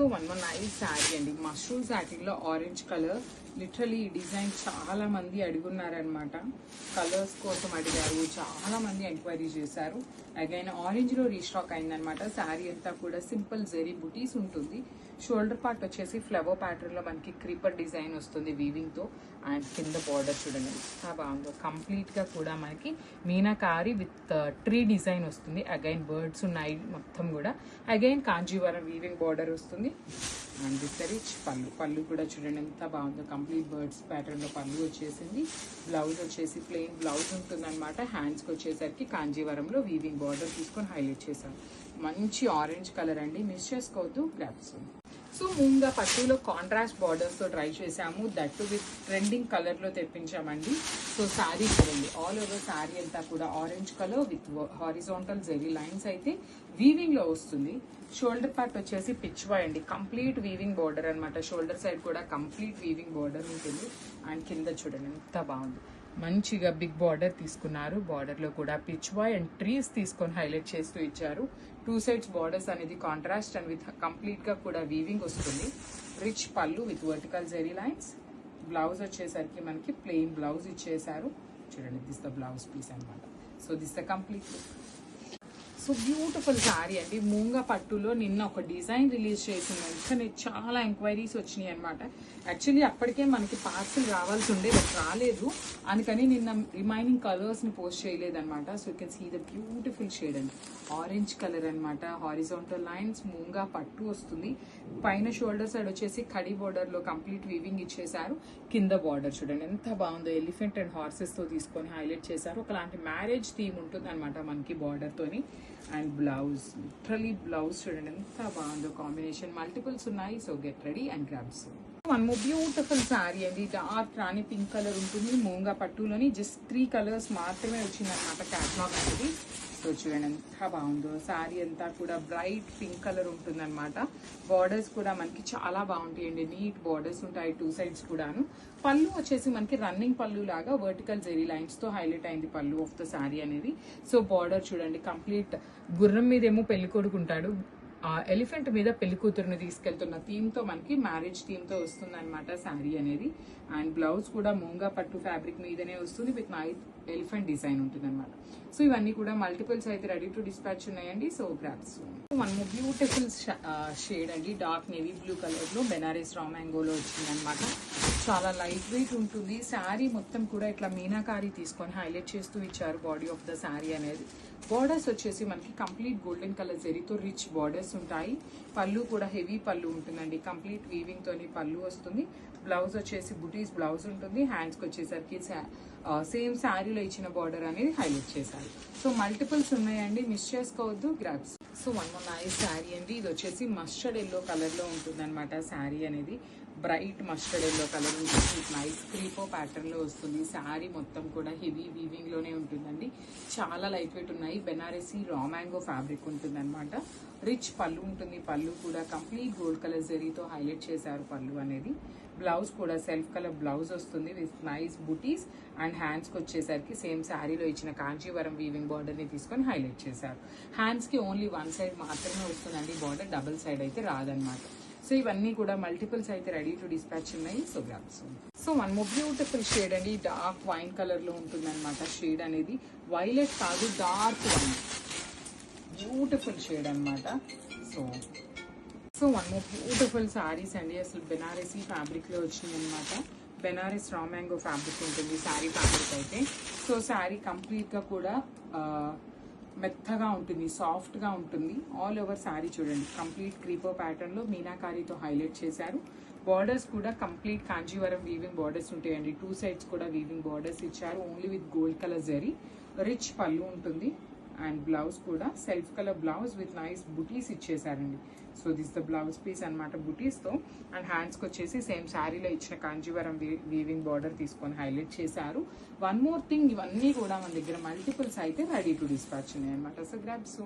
So one more nice sari అండి, mushroom శారీలో orange colour. Literally ఈ డిజైన్ చాలా మంది అడుగున్నారనమాట, కలర్స్ కోసం అడిగారు, చాలా మంది ఎంక్వైరీ చేశారు. అగైన్ ఆరెంజ్ లో రీస్టాక్ అయిందనమాట. శారీ అంతా కూడా సింపుల్ జెరీ బుటీస్ ఉంటుంది. షోల్డర్ పార్ట్ వచ్చేసి ఫ్లవర్ ప్యాటర్న్ లో మనకి క్రీపర్ డిజైన్ వస్తుంది వీవింగ్ తో. అండ్ కింద బార్డర్ చూడండి ఎంత బాగుందో, కంప్లీట్ గా కూడా మనకి మీనాకారి విత్ ట్రీ డిజైన్ వస్తుంది. అగైన్ బర్డ్స్ ఉన్నాయి మొత్తం కూడా. అగైన్ కాంజీవరం వీవింగ్ బార్డర్ వస్తుంది. అండ్ దిస్ రిచ్ పళ్ళు కూడా చూడండి ఎంత బాగుందో, కంప్లీట్ బర్డ్స్ ప్యాటర్న్ లో పళ్ళు వచ్చేసింది. బ్లౌజ్ వచ్చేసి ప్లెయిన్ బ్లౌజ్ ఉంటుంది అనమాట. హ్యాండ్స్ కి వచ్చేసరికి కాంజీవరంలో వీవింగ్ బార్డర్ తీసుకొని హైలైట్ చేశాం. మంచి ఆరెంజ్ కలర్ అండి, మిస్ చేసుకోవద్దు. గ్రాప్స్. సో ముంగా పట్టులో కాంట్రాస్ట్ బార్డర్స్ తో ట్రై చేసాము, దట్ విత్ ట్రెండింగ్ కలర్ లో తెప్పించామండి. సో శారీ చూడండి, ఆల్ ఓవర్ శారీ అంతా కూడా orange colour with horizontal zari lines అయితే వీవింగ్ లో వస్తుంది. షోల్డర్ పార్ట్ వచ్చేసి పిచ్వాయ్ అండి, కంప్లీట్ వీవింగ్ బార్డర్ అనమాట. షోల్డర్ సైడ్ కూడా కంప్లీట్ వీవింగ్ బార్డర్ ఉంటుంది. అండ్ కింద చూడండి ఎంత బాగుంది, మంచిగా బిగ్ బార్డర్ తీసుకున్నారు. బార్డర్ లో కూడా పిచ్వాయ్ అండ్ ట్రీస్ తీసుకొని హైలైట్ చేస్తూ ఇచ్చారు. టూ సైడ్స్ బార్డర్స్ అనేది కాంట్రాస్ట్ అండ్ విత్ కంప్లీట్ గా కూడా వీవింగ్ వస్తుంది. Rich pallu with vertical zari lines. Blouse వచ్చేసరికి మనకి ప్లెయిన్ బ్లౌజ్ ఇచ్చేసారు. చూడండి దిస్ ద బ్లౌజ్ పీస్ అనమాట. So this the complete look. So beautiful sari అండి. మూంగా పట్టులో నిన్న ఒక డిజైన్ రిలీజ్ చేసిన వెంటనే చాలా ఎంక్వైరీస్ వచ్చినాయి అనమాట. యాక్చువల్లీ అప్పటికే మనకి పార్సల్ రావాల్సి ఉండే, బట్ రాలేదు. అందుకని నిన్న రిమైనింగ్ కలర్స్ ని పోస్ట్ చేయలేదన్నమాట. So you can see the beautiful shade అండి, ఆరెంజ్ కలర్ అనమాట. హారిజాంటల్ లైన్స్, మూంగా పట్టు వస్తుంది. పైన షోల్డర్ సైడ్ వచ్చేసి కడి బార్డర్ లో కంప్లీట్ వీవింగ్ ఇచ్చేసారు. కింద బార్డర్ చూడండి ఎంత బాగుందో, ఎలిఫెంట్ అండ్ హార్సెస్ తో తీసుకొని హైలైట్ చేశారు. ఒకలాంటి మ్యారేజ్ థీమ్ ఉంటుంది అనమాట మనకి బార్డర్ తోని. అండ్ బ్లౌజ్, లిటరలీ బ్లౌజ్ చూడండి ఎంత బాగుందో, కాంబినేషన్ మల్టిపుల్స్ ఉన్నాయి. So get ready and grabs. One more beautiful sari అండి, డార్క్ రాణి పింక్ కలర్ ఉంటుంది. మూంగా పట్టులోని జస్ట్ 3 కలర్స్ మాత్రమే వచ్చింది అనమాట క్యాట్లాగ్ అనేది. సో చూడండి ఎంత బాగుందో, శారీ అంతా కూడా బ్రైట్ పింక్ కలర్ ఉంటుంది అనమాట. బార్డర్స్ కూడా మనకి చాలా బాగుంటాయండి, నీట్ బార్డర్స్ ఉంటాయి టూ సైడ్స్ కూడాను. పళ్ళు వచ్చేసి మనకి రన్నింగ్ పళ్ళు లాగా వర్టికల్ జెరీ లైన్స్ తో హైలైట్ అయింది పళ్ళు ఆఫ్ ద శారీ అనేది. సో బార్డర్ చూడండి, కంప్లీట్ గుర్రం మీద ఏమో పెళ్లి కొడుకుంటాడు, ఆ ఎలిఫెంట్ మీద పెళ్లి కూతురుని తీసుకెళ్తున్న థీమ్ తో మనకి మ్యారేజ్ థీమ్ తో వస్తుంది అనమాట శారీ అనేది. అండ్ బ్లౌజ్ కూడా మూంగా పట్టు ఫ్యాబ్రిక్ మీదనే వస్తుంది విత్ నైట్ ఎలిఫెంట్ డిజైన్ ఉంటుంది అనమాట. సో ఇవన్నీ కూడా మల్టిపుల్స్ అయితే రెడీ టు డిస్పాచ్ ఉన్నాయండి. So grabs. One more beautiful shade అండి, డార్క్ నేవీ బ్లూ కలర్ లో బెనారస్ రా మ్యాంగోలో వచ్చింది అనమాట. చాలా లైట్ వెయిట్ ఉంటుంది. శారీ మొత్తం కూడా ఇట్లా మీనాకారి తీసుకొని హైలైట్ చేస్తూ ఇచ్చారు బాడీ ఆఫ్ ద శారీ అనేది. బార్డర్స్ వచ్చేసి మనకి కంప్లీట్ గోల్డెన్ కలర్ జెరీతో రిచ్ బార్డర్స్ ఉంటాయి. పళ్ళు కూడా హెవీ పళ్ళు ఉంటుందండి, కంప్లీట్ వీవింగ్ తోని పళ్ళు వస్తుంది. బ్లౌజ్ వచ్చేసి బుటీస్ బ్లౌజ్ ఉంటుంది. హ్యాండ్స్ కి వచ్చేసరికి సేమ్ శారీలో ఇచ్చిన బార్డర్ అనేది హైలైట్ చేశారు. సో మల్టిపుల్స్ ఉన్నాయండి, మిస్ చేసుకోవద్దు. Grabs. So one more nice sari అండి, ఇది వచ్చేసి మస్టర్డ్ ఎల్లో కలర్ లో ఉంటుంది అనమాట. శారీ అనేది బ్రైట్ మస్టర్డ్ ఎల్లో కలర్ ఉంటుంది, నైస్ క్రీపో ప్యాటర్న్ లో వస్తుంది. శారీ మొత్తం కూడా హెవీ వీవింగ్ లోనే ఉంటుందండి, చాలా లైట్ వెయిట్ ఉన్నాయి. బెనారసీ రా మ్యాంగో ఫ్యాబ్రిక్ ఉంటుంది అనమాట. రిచ్ పళ్ళు ఉంటుంది, పళ్ళు కూడా కంప్లీట్ గోల్డ్ కలర్ జరీతో హైలైట్ చేశారు పళ్ళు అనేది. బ్లౌజ్ కూడా సెల్ఫ్ కలర్ బ్లౌజ్ వస్తుంది విత్ నైస్ బుటీస్. అండ్ హ్యాండ్స్కి వచ్చేసరికి సేమ్ శారీలో ఇచ్చిన కాంచీవరం వీవింగ్ బార్డర్ని తీసుకొని హైలైట్ చేశారు. హ్యాండ్స్కి ఓన్లీ వన్ సైడ్ మాత్రమే వస్తుందండి బార్డర్, డబుల్ సైడ్ అయితే రాదనమాట. సో ఇవన్నీ కూడా మల్టిపుల్స్ అయితే రెడీ టు డిస్పాచ్ ఉన్నాయి. So grabs. So one more beautiful shade అండి, డార్క్ వైన్ కలర్ లో ఉంటుంది అనమాట. షేడ్ అనేది వైలెట్ కాదు, డార్క్ వైన్, బ్యూటిఫుల్ షేడ్ అనమాట. So one more beautiful saris అండి, అసలు బెనారసీ ఫ్యాబ్రిక్ లో వచ్చింది అనమాట. బెనారస్ రా మ్యాంగో ఫ్యాబ్రిక్ ఉంటుంది శారీ ఫ్యాబ్రిక్ అయితే. సో శారీ కంప్లీట్ గా కూడా మెత్తగా ఉంటుంది, సాఫ్ట్ గా ఉంటుంది. ఆల్ ఓవర్ శారీ చూడండి, కంప్లీట్ క్రీపో ప్యాటర్న్ లో మీనాకారితో హైలైట్ చేశారు. బార్డర్స్ కూడా కంప్లీట్ కాంజీవరం వీవింగ్ బార్డర్స్ ఉంటాయండి, టూ సైడ్స్ కూడా వీవింగ్ బార్డర్స్ ఇచ్చారు, only with gold colour zari. Rich pallu ఉంటుంది. అండ్ బ్లౌజ్ కూడా self colour blouse with nice butis ఇచ్చేసారండి. So this the blouse piece అనమాట బుటీస్ తో. అండ్ హ్యాండ్స్ కి వచ్చేసి సేమ్ శారీలో ఇచ్చిన కాంజీవరం వీవింగ్ బార్డర్ తీసుకొని హైలైట్ చేశారు. వన్ మోర్ థింగ్, ఇవన్నీ కూడా మన దగ్గర మల్టిపుల్స్ అయితే రెడీ టు డిస్పాచ్ ఉన్నాయి అనమాట. So grabs.